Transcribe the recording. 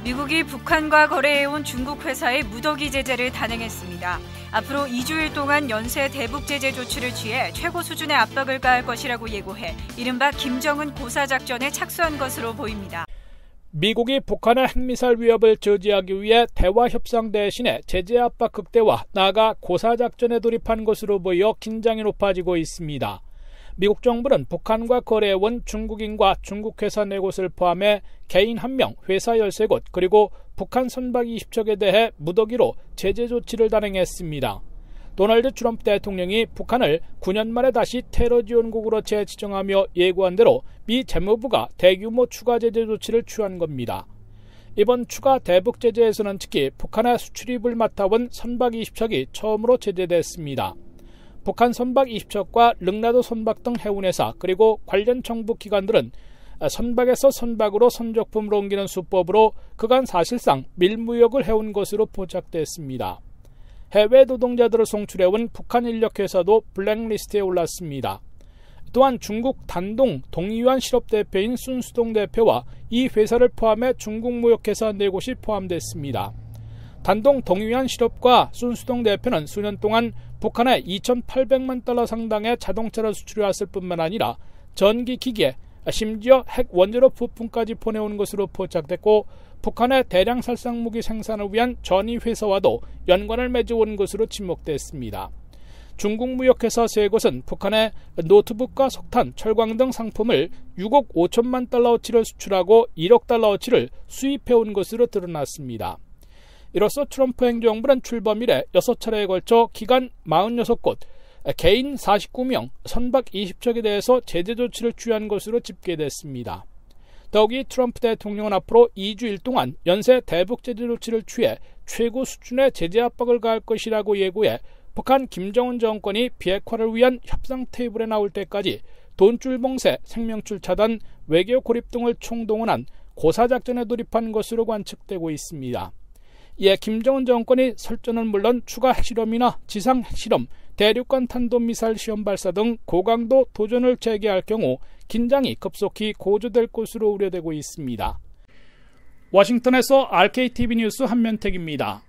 미국이 북한과 거래해온 중국 회사의 무더기 제재를 단행했습니다. 앞으로 2주일 동안 연쇄 대북 제재 조치를 취해 최고 수준의 압박을 가할 것이라고 예고해 이른바 김정은 고사작전에 착수한 것으로 보입니다. 미국이 북한의 핵미사일 위협을 저지하기 위해 대화 협상 대신에 제재 압박 극대화, 나아가 고사작전에 돌입한 것으로 보여 긴장이 높아지고 있습니다. 미국 정부는 북한과 거래해온 중국인과 중국 회사 4곳을 포함해 개인 1명, 회사 13곳, 그리고 북한 선박 20척에 대해 무더기로 제재 조치를 단행했습니다. 도널드 트럼프 대통령이 북한을 9년 만에 다시 테러 지원국으로 재지정하며 예고한 대로 미 재무부가 대규모 추가 제재 조치를 취한 겁니다. 이번 추가 대북 제재에서는 특히 북한의 수출입을 맡아온 선박 20척이 처음으로 제재됐습니다. 북한 선박 20척과 릉나도 선박 등 해운회사 그리고 관련 정부 기관들은 선박에서 선박으로 선적품을 옮기는 수법으로 그간 사실상 밀무역을 해온 것으로 포착됐습니다. 해외 노동자들을 송출해온 북한 인력회사도 블랙리스트에 올랐습니다. 또한 중국 단동 동이완 실업 대표인 순수동 대표와 이 회사를 포함해 중국 무역회사 4곳이 포함됐습니다. 단동 동이완 실업과 순수동 대표는 수년 동안 북한에 2,800만 달러 상당의 자동차를 수출해왔을 뿐만 아니라 전기 기계, 심지어 핵 원자로 부품까지 보내온 것으로 포착됐고 북한의 대량 살상 무기 생산을 위한 전위 회사와도 연관을 맺어온 것으로 지목됐습니다. 중국 무역회사 3곳은 북한에 노트북과 석탄, 철광 등 상품을 6억 5천만 달러어치를 수출하고 1억 달러어치를 수입해온 것으로 드러났습니다. 이로써 트럼프 행정부는 출범 이래 6차례에 걸쳐 기간 46곳, 개인 49명, 선박 20척에 대해서 제재 조치를 취한 것으로 집계됐습니다. 더욱이 트럼프 대통령은 앞으로 2주일 동안 연쇄 대북 제재 조치를 취해 최고 수준의 제재 압박을 가할 것이라고 예고해 북한 김정은 정권이 비핵화를 위한 협상 테이블에 나올 때까지 돈줄 봉쇄, 생명줄 차단, 외교 고립 등을 총동원한 고사작전에 돌입한 것으로 관측되고 있습니다. 이에 김정은 정권이 설전은 물론 추가 핵실험이나 지상 핵실험, 대륙간 탄도미사일 시험 발사 등 고강도 도전을 재개할 경우 긴장이 급속히 고조될 것으로 우려되고 있습니다. 워싱턴에서 RKTV 뉴스 한면택입니다.